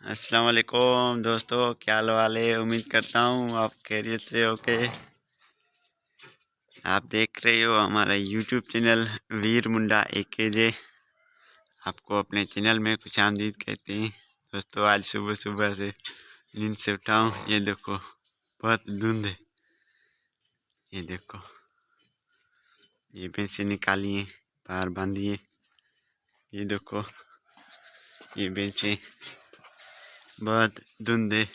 अस्सलाम वालेकुम दोस्तों, क्या हाल वाल है। उम्मीद करता हूँ आप खैरियत से होके। आप देख रहे हो हमारा यूट्यूब चैनल वीर मुंडा AKJ। आपको अपने चैनल में खुशामदीद कहते हैं। दोस्तों आज सुबह सुबह से नींद से उठा हूँ। ये देखो बहुत धुंध है। ये देखो ये भैंसे निकालिए, बाहर बांधिए। ये देखो ये भैंसे, बहुत धुंध है।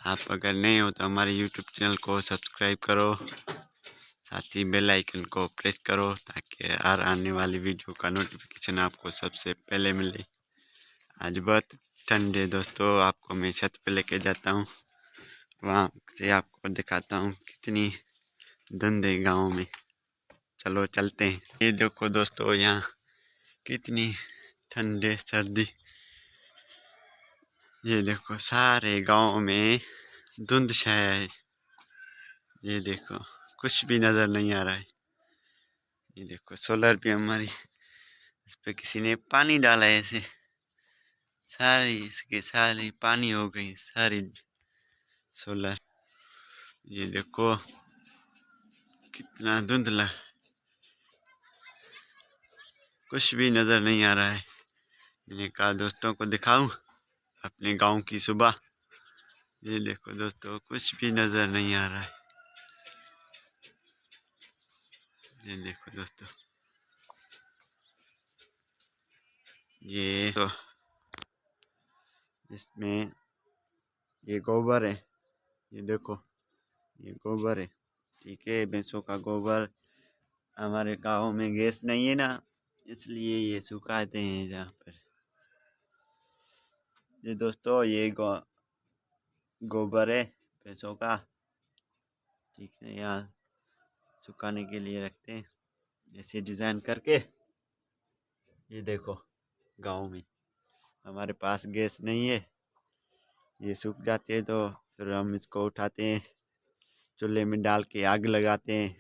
आप अगर नए हो तो हमारे यूट्यूब चैनल को सब्सक्राइब करो, साथ ही बेल आइकन को प्रेस करो ताकि हर आने वाली वीडियो का नोटिफिकेशन आपको सबसे पहले मिले। आज बहुत ठंड है दोस्तों, आपको मैं छत पे लेके जाता हूँ, वहाँ से आपको दिखाता हूँ कितनी धुंध है गाँव में। चलो चलते हैं। ये देखो दोस्तों यहाँ कितनी ठंड है, सर्दी। ये देखो सारे गाँव में धुंध छाया है। ये देखो कुछ भी नज़र नहीं आ रहा है। ये देखो सोलर भी हमारी, इस पे किसी ने पानी डाला है, ऐसे सारी इसके सारी पानी हो गई सारी सोलर। ये देखो कितना धुंधला, कुछ भी नज़र नहीं आ रहा है। मैंने कहा दोस्तों को दिखाऊं अपने गांव की सुबह। ये देखो दोस्तों कुछ भी नज़र नहीं आ रहा है। ये देखो दोस्तों, ये तो इसमें ये गोबर है। ये देखो ये गोबर है, ठीक है, भैंसों का गोबर। हमारे गांव में गैस नहीं है ना, इसलिए ये सुखाते हैं जहाँ पर। ये दोस्तों ये गोबर है भैंसों का, ठीक है, यहाँ सुखाने के लिए रखते हैं ऐसे डिज़ाइन करके। ये देखो गांव में हमारे पास गैस नहीं है, ये सूख जाते हैं तो फिर हम इसको उठाते हैं, चूल्हे में डाल के आग लगाते हैं,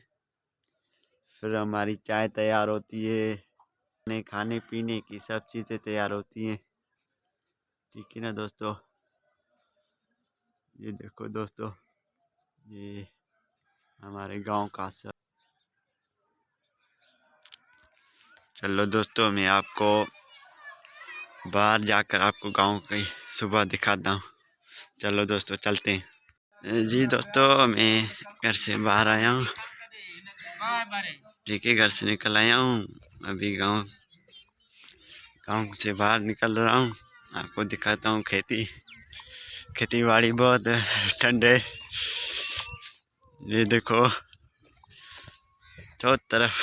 फिर हमारी चाय तैयार होती है, खाने पीने की सब चीज़ें तैयार होती हैं, ठीक है ना दोस्तों। ये देखो दोस्तों ये हमारे गांव का सब। चलो दोस्तों मैं आपको बाहर जाकर आपको गांव की सुबह दिखाता हूँ। चलो दोस्तों चलते हैं। जी दोस्तों मैं घर से बाहर आया हूँ, ठीक है, घर से निकल आया हूँ। अभी गांव से बाहर निकल रहा हूँ, आपको दिखाता हूँ खेती बाड़ी। बहुत ठंड है। ये देखो चारों तरफ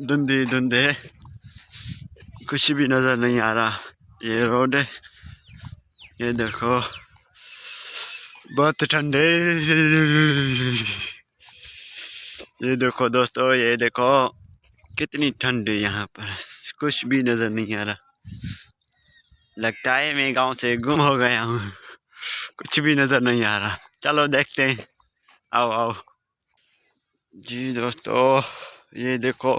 धुंध ही धुंध है, कुछ भी नज़र नहीं आ रहा। ये रोड है, ये देखो बहुत ठंड है। ये देखो दोस्तों, ये देखो कितनी ठंड है यहाँ पर, कुछ भी नज़र नहीं आ रहा। लगता है मैं गांव से गुम हो गया हूँ, कुछ भी नज़र नहीं आ रहा। चलो देखते हैं, आओ आओ। जी दोस्तों ये देखो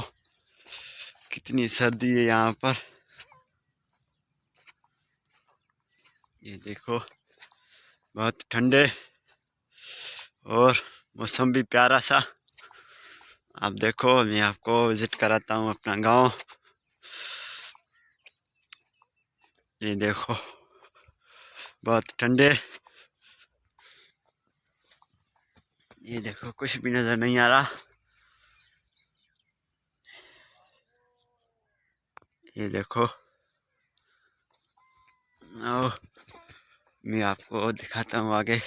कितनी सर्दी है यहाँ पर। ये देखो बहुत ठंडे और मौसम भी प्यारा सा। आप देखो मैं आपको विजिट कराता हूँ अपना गांव। ये देखो बहुत ठंडे, ये देखो कुछ भी नज़र नहीं आ रहा। ये देखो आओ मैं आपको दिखाता हूँ आगे।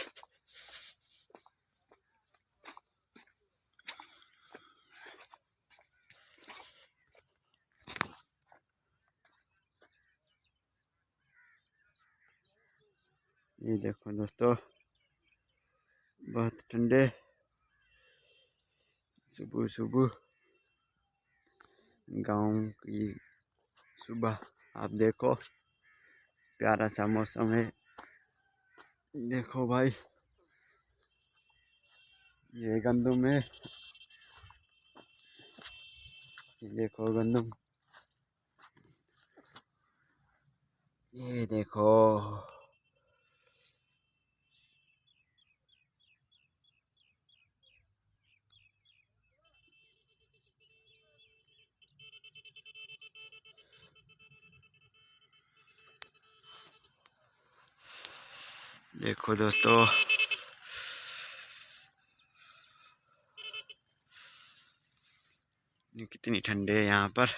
ये देखो दोस्तों बहुत ठंडे, सुबह सुबह गांव की सुबह। आप देखो प्यारा सा मौसम है। देखो भाई ये गंदम है, देखो गंदम। ये देखो देखो दोस्तों, कितनी ठंडे है यहाँ पर।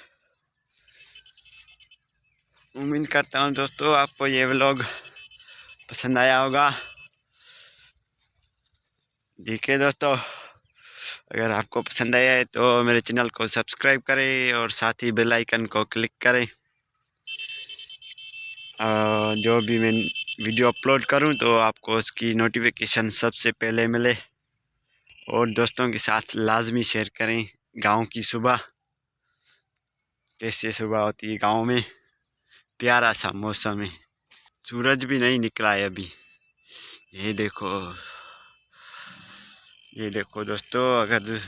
उम्मीद करता हूँ दोस्तों आपको ये व्लॉग पसंद आया होगा। देखिए दोस्तों, अगर आपको पसंद आया है तो मेरे चैनल को सब्सक्राइब करें और साथ ही बेल आइकन को क्लिक करें। जो भी मैं वीडियो अपलोड करूं तो आपको उसकी नोटिफिकेशन सबसे पहले मिले। और दोस्तों के साथ लाजमी शेयर करें। गांव की सुबह, कैसे सुबह होती है गांव में, प्यारा सा मौसम है। सूरज भी नहीं निकला है अभी। ये देखो, ये देखो दोस्तों, अगर